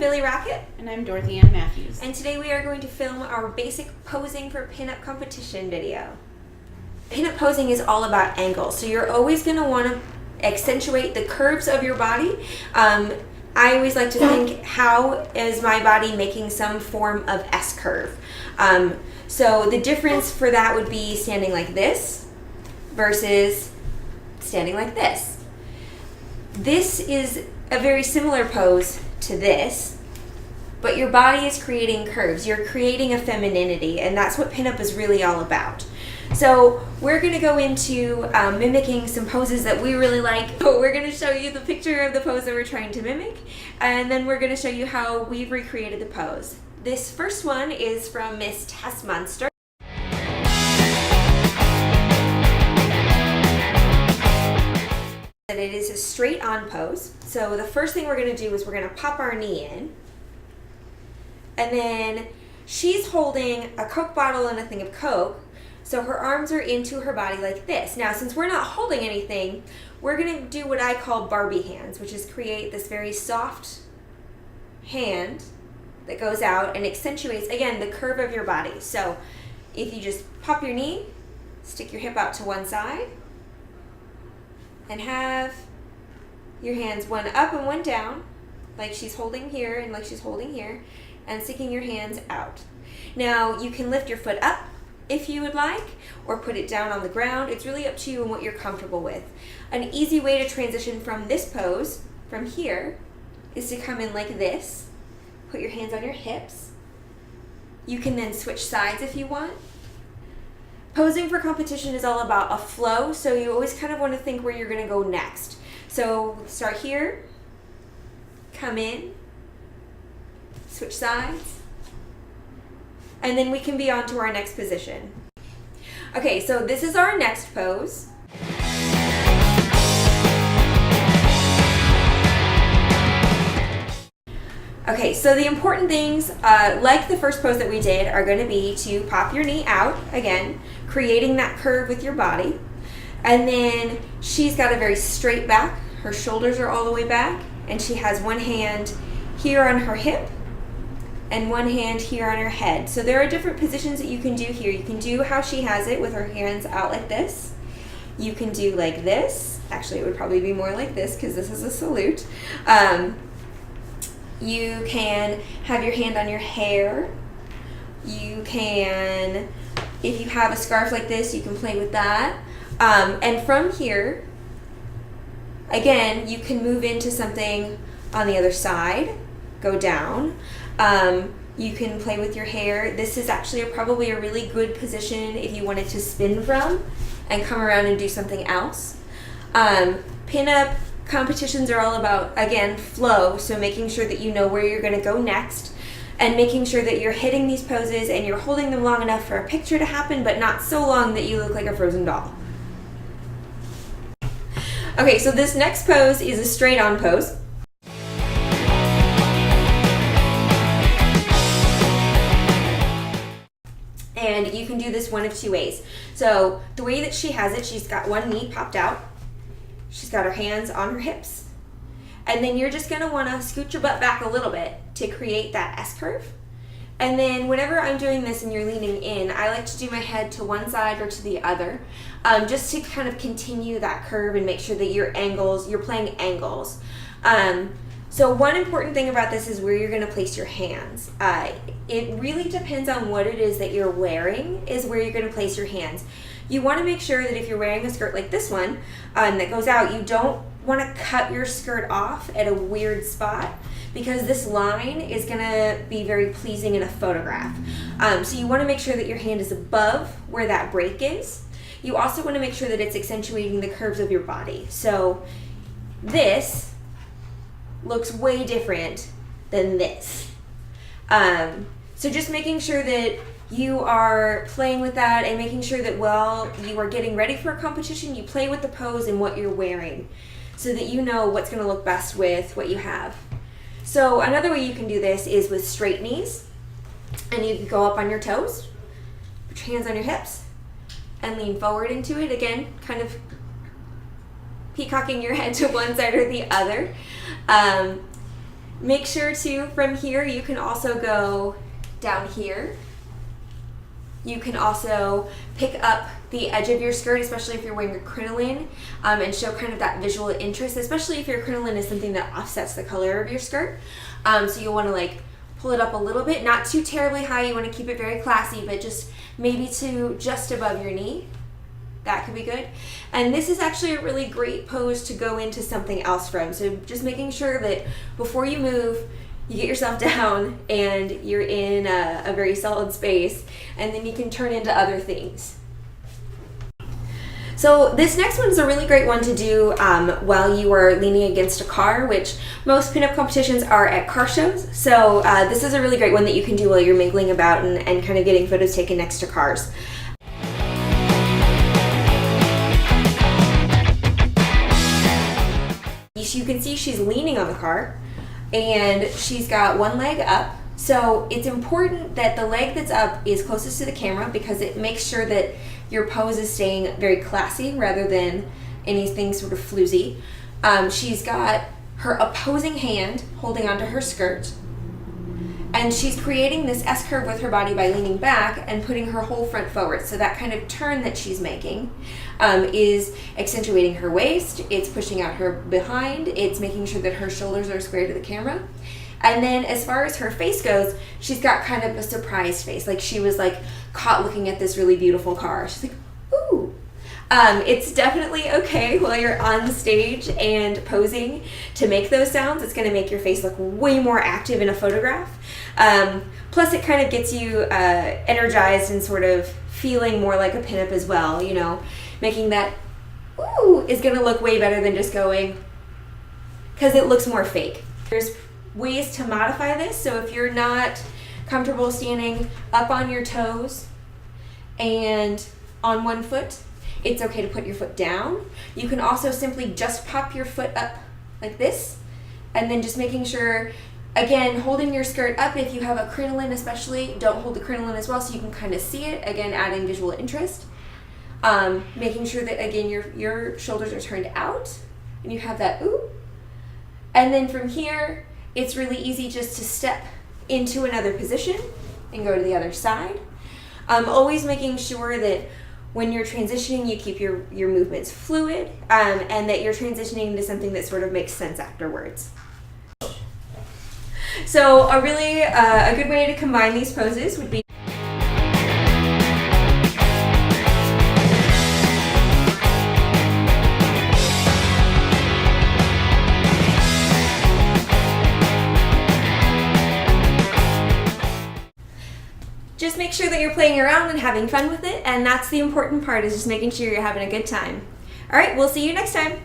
Billy Rocket. And I'm Dorothy Ann Matthews. And today we are going to film our basic posing for pinup competition video. Pinup posing is all about angles, so you're always going to want to accentuate the curves of your body. I always like to think, how is my body making some form of S curve? So the difference for that would be standing like this versus standing like this. This is a very similar pose to this, but your body is creating curves. You're creating a femininity, and that's what pinup is really all about. So we're going to go into mimicking some poses that we really like. So we're going to show you the picture of the pose that we're trying to mimic, and then we're going to show you how we've recreated the pose. This first one is from Miss Tess Munster. And it is a straight on pose. So the first thing we're going to do is we're going to pop our knee in. And then she's holding a Coke bottle and a thing of Coke. So her arms are into her body like this. Now, since we're not holding anything, we're going to do what I call Barbie hands, which is create this very soft hand that goes out and accentuates, again, the curve of your body. So if you just pop your knee, stick your hip out to one side, and have your hands one up and one down, like she's holding here and like she's holding here, and sticking your hands out. Now, you can lift your foot up if you would like, or put it down on the ground. It's really up to you and what you're comfortable with. An easy way to transition from this pose, from here, is to come in like this. Put your hands on your hips. You can then switch sides if you want. Posing for competition is all about a flow, so you always kind of want to think where you're going to go next. So start here, come in, switch sides, and then we can be on to our next position. Okay, so this is our next pose. Okay, so the important things, like the first pose that we did, are going to be to pop your knee out, again, creating that curve with your body. And then she's got a very straight back. Her shoulders are all the way back, and she has one hand here on her hip and one hand here on her head. So there are different positions that you can do here. You can do how she has it with her hands out like this. You can do like this. Actually, it would probably be more like this because this is a salute. You can have your hand on your hair. You can, if you have a scarf like this, you can play with that. And from here, again, you can move into something on the other side, go down. You can play with your hair. This is actually probably a really good position if you wanted to spin from and come around and do something else. Pinup competitions are all about, again, flow, so making sure that you know where you're going to go next and making sure that you're hitting these poses and you're holding them long enough for a picture to happen, but not so long that you look like a frozen doll. Okay, so this next pose is a straight on pose. And you can do this one of two ways. So the way that she has it, she's got one knee popped out. She's got her hands on her hips. And then you're just gonna wanna scoot your butt back a little bit to create that S curve. And then whenever I'm doing this and you're leaning in, I like to do my head to one side or to the other, just to kind of continue that curve and make sure that you're playing angles. So one important thing about this is where you're gonna place your hands. It really depends on what it is that you're wearing is where you're gonna place your hands. You wanna make sure that if you're wearing a skirt like this one that goes out, you don't wanna cut your skirt off at a weird spot because this line is gonna be very pleasing in a photograph. So you wanna make sure that your hand is above where that break is. You also wanna make sure that it's accentuating the curves of your body. So this looks way different than this. So just making sure that you are playing with that and making sure that while you are getting ready for a competition, you play with the pose and what you're wearing so that you know what's going to look best with what you have. So another way you can do this is with straight knees, and you can go up on your toes, put your hands on your hips, and lean forward into it. Again, kind of peacocking your head to one side or the other. Make sure to, from here, you can also go down here. You can also pick up the edge of your skirt, especially if you're wearing a crinoline, and show kind of that visual interest, especially if your crinoline is something that offsets the color of your skirt. So you'll want to like pull it up a little bit, not too terribly high. You want to keep it very classy, but just maybe to just above your knee. That could be good. And this is actually a really great pose to go into something else from. So just making sure that before you move, you get yourself down and you're in a very solid space, and then you can turn into other things. So this next one is a really great one to do while you are leaning against a car, which most pinup competitions are at car shows. So this is a really great one that you can do while you're mingling about and kind of getting photos taken next to cars. You can see she's leaning on the car and she's got one leg up. So it's important that the leg that's up is closest to the camera because it makes sure that your pose is staying very classy rather than anything sort of floozy. She's got her opposing hand holding onto her skirt, and she's creating this S-curve with her body by leaning back and putting her whole front forward. So that kind of turn that she's making is accentuating her waist, it's pushing out her behind, it's making sure that her shoulders are square to the camera. And then as far as her face goes, she's got kind of a surprised face, like she was like caught looking at this really beautiful car. She's like, ooh. It's definitely okay while you're on stage and posing to make those sounds. It's going to make your face look way more active in a photograph. Plus it kind of gets you energized and sort of feeling more like a pinup as well, you know, making that ooh is going to look way better than just going, because it looks more fake. There's ways to modify this. So if you're not comfortable standing up on your toes and on one foot, it's okay to put your foot down. You can also simply just pop your foot up like this, and then just making sure, again, holding your skirt up. If you have a crinoline especially, don't hold the crinoline as well so you can kind of see it, again adding visual interest. Making sure that, again, your shoulders are turned out and you have that ooh. And then from here, it's really easy just to step into another position and go to the other side. Always making sure that when you're transitioning, you keep your movements fluid, and that you're transitioning into something that sort of makes sense afterwards. So a really a good way to combine these poses would be just make sure that you're playing around and having fun with it, and that's the important part, is just making sure you're having a good time. All right, we'll see you next time.